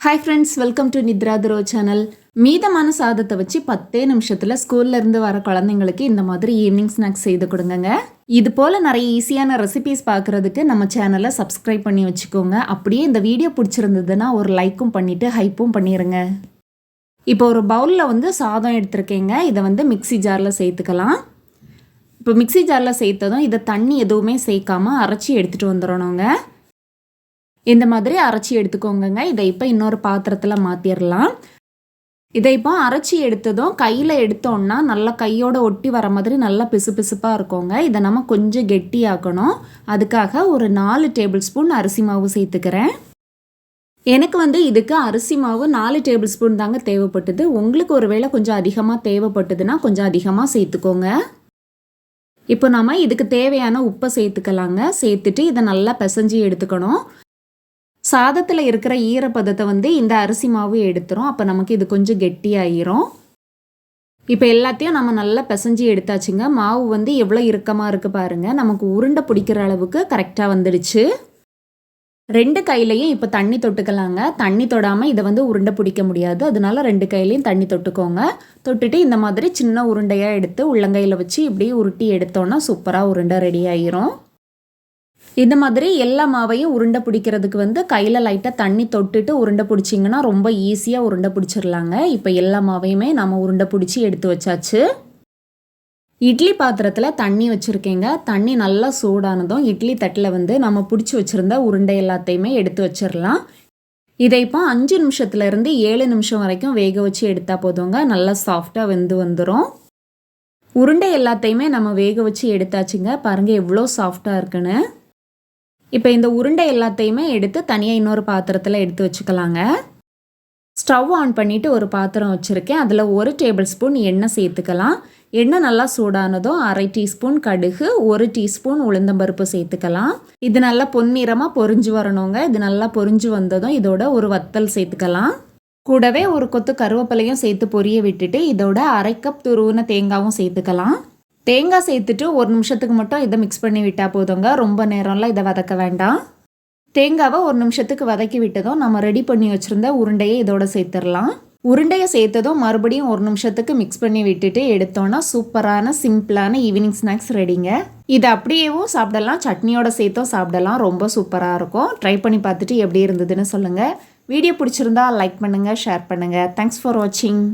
Hi friends, welcome to Nithra துரோ channel. மீதமான சாதத்தை வச்சு 10 நிமிஷத்தில் ஸ்கூல்லேருந்து வர குழந்தைங்களுக்கு இந்த மாதிரி ஈவினிங் ஸ்நாக்ஸ் செய்து கொடுங்க. இது போல் நிறைய ஈஸியான ரெசிபீஸ் பார்க்குறதுக்கு நம்ம சேனலை சப்ஸ்கிரைப் பண்ணி வச்சுக்கோங்க. அப்படியே இந்த வீடியோ பிடிச்சிருந்ததுன்னா ஒரு லைக்கும் பண்ணிவிட்டு ஹைப்பும் பண்ணிடுங்க. இப்போ ஒரு பவுலில் சாதம் எடுத்துருக்கேங்க. இதை மிக்சி ஜாரில் சேர்த்துக்கலாம். இப்போ மிக்சி ஜாரில் சேர்த்ததும் இதை தண்ணி எதுவுமே சேர்க்காமல் அரைச்சி எடுத்துகிட்டு வந்துடணுங்க. இந்த மாதிரி அரைச்சி எடுத்துக்கோங்க. இதை இப்போ இன்னொரு பாத்திரத்தில் மாற்றிடலாம். இதை இப்போ அரைச்சி எடுத்ததும் கையில் எடுத்தோன்னா நல்லா கையோட ஒட்டி வர மாதிரி நல்லா பிசு பிசுப்பாக இருக்குங்க. இதை நம்ம கொஞ்சம் கெட்டியாக்கணும். அதுக்காக ஒரு 4 டேபிள் ஸ்பூன் அரிசி மாவு சேர்த்துக்கிறேன். எனக்கு இதுக்கு அரிசி மாவு 4 டேபிள் ஸ்பூன் தாங்க தேவைப்பட்டது. உங்களுக்கு ஒரு வேளை கொஞ்சம் அதிகமாக தேவைப்பட்டதுன்னா கொஞ்சம் அதிகமாக சேர்த்துக்கோங்க. இப்போ நம்ம இதுக்கு தேவையான உப்பை சேர்த்துக்கலாங்க. சேர்த்துட்டு இதை நல்லா பிசைஞ்சு எடுத்துக்கணும். சாதத்தில் இருக்கிற ஈரப்பதத்தை இந்த அரிசி மாவு எடுத்துரும். அப்போ நமக்கு இது கொஞ்சம் கெட்டியாயிரும். இப்போ எல்லாத்தையும் நம்ம நல்லா பிசைஞ்சு எடுத்தாச்சுங்க. மாவு எவ்வளோ இறுக்கமாக இருக்குது பாருங்கள். நமக்கு உருண்டை பிடிக்கிற அளவுக்கு கரெக்டாக வந்துடுச்சு. 2 கையிலையும் இப்போ தண்ணி தொட்டுக்கலாங்க. தண்ணி தொடாமல் இதை உருண்டை பிடிக்க முடியாது. அதனால 2 கையிலையும் தண்ணி தொட்டுக்கோங்க. தொட்டுட்டு இந்த மாதிரி சின்ன உருண்டையாக எடுத்து உள்ளங்கையில் வச்சு இப்படி உருட்டி எடுத்தோன்னா சூப்பராக உருண்டை ரெடி ஆயிரும். இந்த மாதிரி எல்லா மாவையும் உருண்டை பிடிக்கிறதுக்கு கையில் லைட்டாக தண்ணி தொட்டுட்டு உருண்டை பிடிச்சிங்கன்னா ரொம்ப ஈஸியாக உருண்டை பிடிச்சிடலாங்க. இப்போ எல்லா மாவையுமே நம்ம உருண்டை பிடிச்சி எடுத்து வச்சாச்சு. இட்லி பாத்திரத்தில் தண்ணி வச்சுருக்கேங்க. தண்ணி நல்லா சூடானதும் இட்லி தட்டில் நம்ம பிடிச்சி வச்சுருந்த உருண்டை எல்லாத்தையுமே எடுத்து வச்சிடலாம். இதை இப்போ 5 நிமிஷத்துலேருந்து 7 நிமிஷம் வரைக்கும் வேக வச்சு எடுத்தால் போதுங்க. நல்லா சாஃப்டாக வந்துடும். உருண்டை எல்லாத்தையுமே நம்ம வேக வச்சு எடுத்தாச்சுங்க. பாருங்கள் எவ்வளோ சாஃப்டாக இருக்குன்னு. இப்போ இந்த உருண்டை எல்லாத்தையுமே எடுத்து தனியாக இன்னொரு பாத்திரத்தில் எடுத்து வச்சுக்கலாங்க. ஸ்டவ் ஆன் பண்ணிவிட்டு ஒரு பாத்திரம் வச்சுருக்கேன். அதில் 1 டேபிள் ஸ்பூன் எண்ணெய் சேர்த்துக்கலாம். எண்ணெய் நல்லா சூடானதும் 1/2 டீஸ்பூன் கடுகு, 1 டீஸ்பூன் உளுந்தம்பருப்பு சேர்த்துக்கலாம். இது நல்லா பொன்னிறமாக பொரிஞ்சு வரணுங்க. இது நல்லா பொரிஞ்சு வந்ததும் இதோட ஒரு வத்தல் சேர்த்துக்கலாம். கூடவே ஒரு கொத்து கருவேப்பிலையும் சேர்த்து பொரிய விட்டுட்டு இதோட 1/2 கப் துருவின தேங்காயும் சேர்த்துக்கலாம். தேங்காய் சேர்த்துட்டு 1 நிமிஷத்துக்கு மட்டும் இதை மிக்ஸ் பண்ணி விட்டால் போதுங்க. ரொம்ப நேரம்லாம் இதை வதக்க வேண்டாம். தேங்காவை 1 நிமிஷத்துக்கு வதக்கி விட்டதும் நம்ம ரெடி பண்ணி வச்சுருந்த உருண்டையை இதோட சேர்த்துடலாம். உருண்டையை சேர்த்ததும் மறுபடியும் 1 நிமிஷத்துக்கு மிக்ஸ் பண்ணி விட்டுட்டு எடுத்தோன்னா சூப்பரான சிம்பிளான ஈவினிங் ஸ்நாக்ஸ் ரெடிங்க. இதை அப்படியேவும் சாப்பிடலாம், சட்னியோட சேர்த்தும் சாப்பிடலாம். ரொம்ப சூப்பராக இருக்கும். ட்ரை பண்ணி பார்த்துட்டு எப்படி இருந்ததுன்னு சொல்லுங்கள். வீடியோ பிடிச்சிருந்தா லைக் பண்ணுங்கள், ஷேர் பண்ணுங்கள். தேங்க்ஸ் ஃபார் வாட்சிங்.